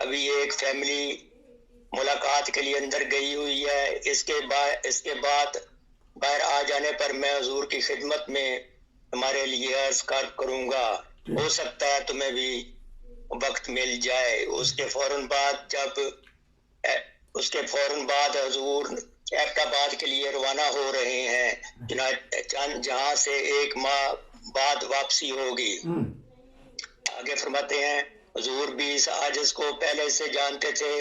ابھی ایک فیملی ملاقات کے لیے اندر گئی ہوئی ہے. اس کے بعد باہر آ جانے پر میں حضور کی خدمت میں ہمارے لیے عرض کروں گا. ہو سکتا ہے تمہیں بھی وقت مل جائے. اس کے فوراً بعد حضور ایبٹ آباد کے لیے روانہ ہو رہے ہیں، جہاں سے 1 ماہ بعد واپسی ہوگی. آگے فرماتے ہیں حضور بھی اس عاجز کو پہلے سے جانتے تھے.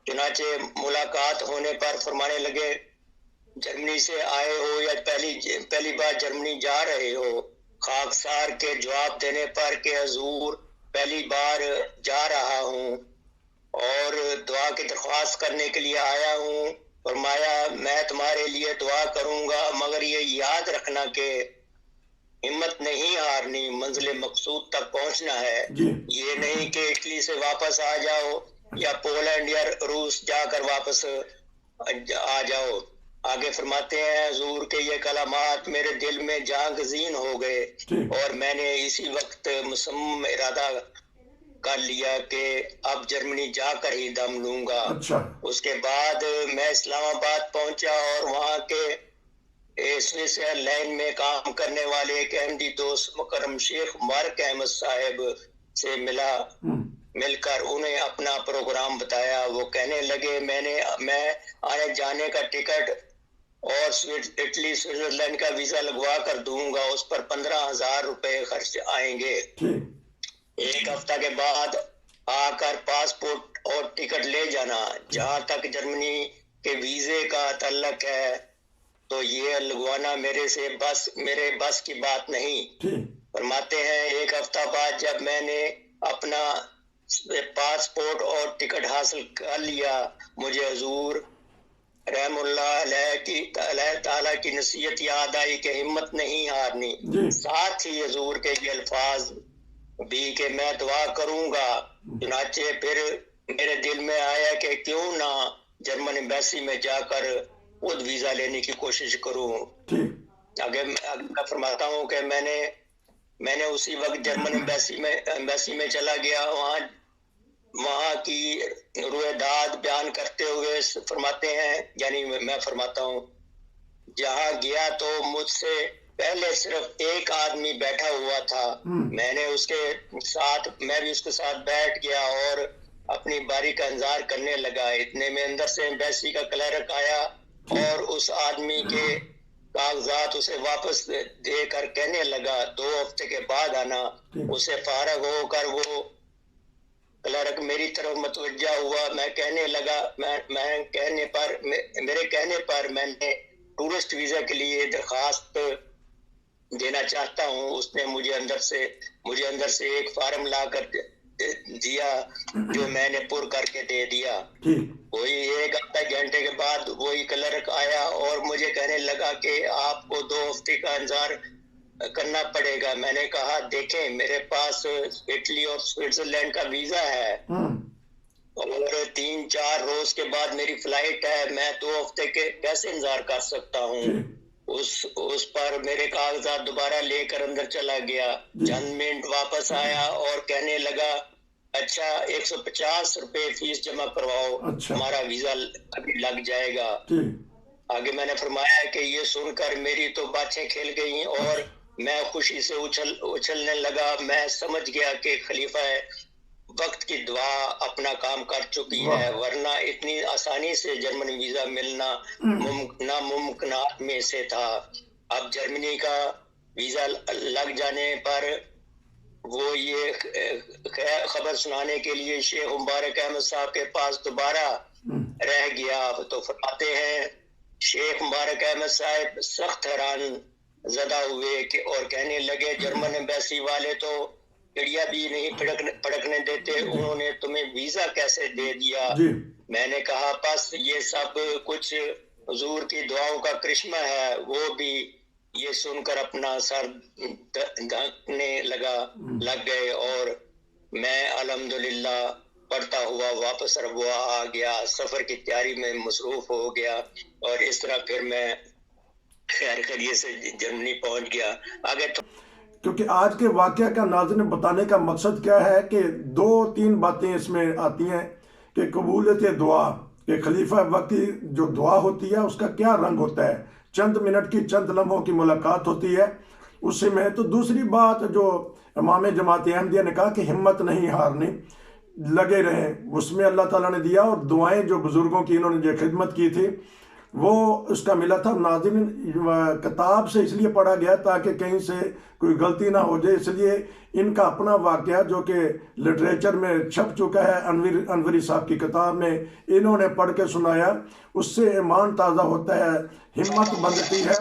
چنانچہ ملاقات ہونے پر فرمانے لگے، جرمنی سے آئے ہو یا پہلی بار جرمنی جا رہے ہو؟ خاکسار کے جواب دینے پر کہ حضور پہلی بار جا رہا ہوں اور دعا کی درخواست کرنے کے لیے آیا ہوں، فرمایا میں تمہارے لیے دعا کروں گا، مگر یہ یاد رکھنا کہ ہمت نہیں ہارنی، منزل مقصود تک پہنچنا ہے. یہ نہیں کہ اٹلی سے واپس آ جاؤ یا پولینڈ یا روس جا کر واپس آ جاؤ. آگے فرماتے ہیں حضور کے یہ کلمات میرے دل میں جاں گزین ہو گئے اور میں نے اسی وقت مصمم ارادہ کر لیا کہ اب جرمنی جا کر ہی دم لوں گا. اس کے بعد میں اسلام آباد پہنچا اور وہاں کے سوئٹزر لینڈ میں کام کرنے والے ایک احمدی دوست مکرم شیخ مبارک احمد صاحب سے مل کر انہیں اپنا پروگرام بتایا. وہ کہنے لگے میں آنے جانے کا ٹکٹ اور اٹلی سوئٹزرلینڈ کا ویزا لگوا کر دوں گا، اس پر 15,000 روپے خرچ آئیں گے. 1 ہفتہ کے بعد آ کر پاسپورٹ اور ٹکٹ لے جانا. جہاں تک جرمنی کے ویزے کا تعلق ہے تو یہ لگوانا میرے بس کی بات نہیں. فرماتے ہیں 1 ہفتہ بعد جب میں نے اپنا پاسپورٹ اور ٹکٹ حاصل کر لیا، مجھے حضور رحم اللہ علیہ تعالیٰ کی نصیحت یاد آئی کہ ہمت نہیں ہارنی. ساتھ ہی حضور کے یہ الفاظ بھی کہ میں دعا کروں گا. چنانچہ پھر میرے دل میں آیا کہ کیوں نہ جرمن ایمبیسی میں جا کر خود ویزا لینے کی کوشش کروں. آگے میں فرماتا ہوں کہ میں نے اسی وقت جرمن ایمبیسی میں چلا گیا. وہاں کی رویداد بیان کرتے ہوئے فرماتے ہیں، یعنی میں فرماتا ہوں جہاں گیا تو مجھ سے پہلے صرف ایک آدمی بیٹھا ہوا تھا. میں بھی اس کے ساتھ بیٹھ گیا اور اپنی باری کا انتظار کرنے لگا. اتنے میں اندر سے ایمبیسی کا کلرک آیا اور اس آدمی کے کاغذات اسے واپس دے کر کہنے لگا 2 ہفتے کے بعد آنا. اسے فارغ ہو کر وہ کلرک میری طرف متوجہ ہوا. میرے کہنے پر میں نے ٹورسٹ ویزا کے لیے درخواست دینا چاہتا ہوں. اس نے مجھے اندر سے ایک فارم لا کر دیا جو میں نے پر کر کے دے دیا. وہی 1 گھنٹے کے بعد وہی کلرک آیا اور مجھے کہنے لگا کہ آپ کو 2 ہفتے کا انتظار کرنا پڑے گا. میں نے کہا دیکھیں میرے پاس اٹلی اور سوئٹزرلینڈ کا ویزا ہے اور 3-4 روز کے بعد میری فلائٹ ہے. میں 2 ہفتے کے کیسے انتظار کر سکتا ہوں؟ اس پر میرے کاغذات دوبارہ لے کر اندر چلا گیا. چند منٹ واپس آیا اور کہنے لگا اچھا 150 روپے فیس جمع کرواؤ، ہمارا ویزا ابھی لگ جائے گا. آگے میں نے فرمایا کہ یہ سن کر میری تو باتیں کھل گئیں اور میں خوشی سے اچھلنے لگا. میں سمجھ گیا کہ خلیفہ وقت کی دعا اپنا کام کر چکی ہے، ورنہ اتنی آسانی سے جرمن ویزا ملنا ناممکنات میں سے تھا. اب جرمنی کا ویزا لگ جانے پر وہ یہ خبر سنانے کے لیے شیخ مبارک احمد صاحب کے پاس دوبارہ رہ گیا. تو فرماتے ہیں شیخ مبارک احمد صاحب سخت حیران زدہ ہوئے اور کہنے لگے جرمن ایمبیسی والے تو چڑیا بھی نہیں پڑکنے دیتے، انہوں نے تمہیں ویزا کیسے دے دیا؟ میں نے کہا بس یہ سب کچھ حضور کی دعاؤں کا کرشمہ ہے. وہ بھی یہ سن کر اپنا سر دھکنے لگ گئے اور میں الحمدللہ پڑھتا ہوا واپس ربوہ آ گیا. سفر کی تیاری میں مصروف ہو گیا اور اس طرح پھر میں خیر خیریت سے جرمنی پہنچ گیا. آگے کیونکہ آج کے واقعہ کا ناظرین بتانے کا مقصد کیا ہے کہ 2-3 باتیں اس میں آتی ہیں. کہ قبولیت دعا کہ خلیفہ وقت کی جو دعا ہوتی ہے اس کا کیا رنگ ہوتا ہے، چند منٹ کی چند لمحوں کی ملاقات ہوتی ہے اسی میں۔ تو دوسری بات جو امام جماعت احمدیہ نے کہا کہ ہمت نہیں ہارنی، لگے رہیں، اس میں اللہ تعالیٰ نے دیا، اور دعائیں جو بزرگوں کی انہوں نے جو خدمت کی تھی وہ اس کا ملا تھا۔ ناظرین کتاب سے اس لیے پڑھا گیا تاکہ کہیں سے کوئی غلطی نہ ہو جائے، اس لیے ان کا اپنا واقعہ جو کہ لٹریچر میں چھپ چکا ہے، انوری صاحب کی کتاب میں انہوں نے پڑھ کے سنایا، اس سے ایمان تازہ ہوتا ہے، ہمت بندھتی ہے۔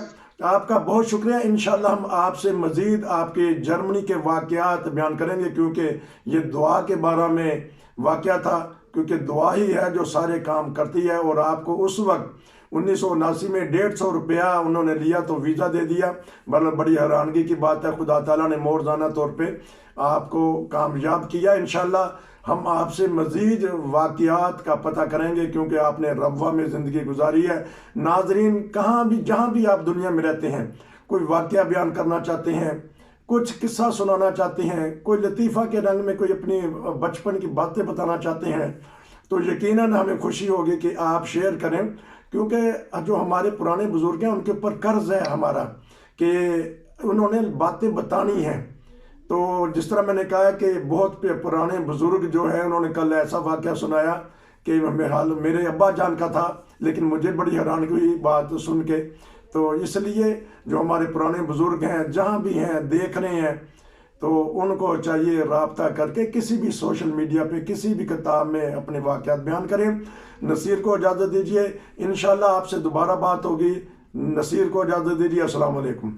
آپ کا بہت شکریہ۔ انشاءاللہ ہم آپ سے مزید آپ کے جرمنی کے واقعات بیان کریں گے، کیونکہ یہ دعا کے بارے میں واقعہ تھا، کیونکہ دعا ہی ہے جو سارے کام کرتی ہے۔ اور آپ کو اس وقت 1979 میں 150 روپیہ انہوں نے لیا تو ویزا دے دیا، مطلب بڑی حیرانگی کی بات ہے، خدا تعالیٰ نے موزانہ طور پہ آپ کو کامیاب کیا۔ انشاءاللہ ہم آپ سے مزید واقعات کا پتہ کریں گے، کیونکہ آپ نے ربوہ میں زندگی گزاری ہے۔ ناظرین کہاں بھی جہاں بھی آپ دنیا میں رہتے ہیں، کوئی واقعہ بیان کرنا چاہتے ہیں، کچھ قصہ سنانا چاہتے ہیں، کوئی لطیفہ کے رنگ میں کوئی اپنی بچپن کی باتیں بتانا چاہتے ہیں، تو یقیناً ہمیں خوشی ہوگی کہ آپ شیئر کریں، کیونکہ جو ہمارے پرانے بزرگ ہیں ان کے اوپر قرض ہے ہمارا کہ انہوں نے باتیں بتانی ہیں۔ تو جس طرح میں نے کہا کہ بہت پرانے بزرگ جو ہیں انہوں نے کل ایسا واقعہ سنایا کہ میرے ابا جان کا تھا، لیکن مجھے بڑی حیرانگی ہوئی بات سن کے۔ تو اس لیے جو ہمارے پرانے بزرگ ہیں جہاں بھی ہیں دیکھ رہے ہیں، تو ان کو چاہیے رابطہ کر کے کسی بھی سوشل میڈیا پہ کسی بھی کتاب میں اپنے واقعات بیان کریں۔ نصیر کو اجازت دیجیے، انشاءاللہ آپ سے دوبارہ بات ہوگی۔ نصیر کو اجازت دیجیے، السلام علیکم۔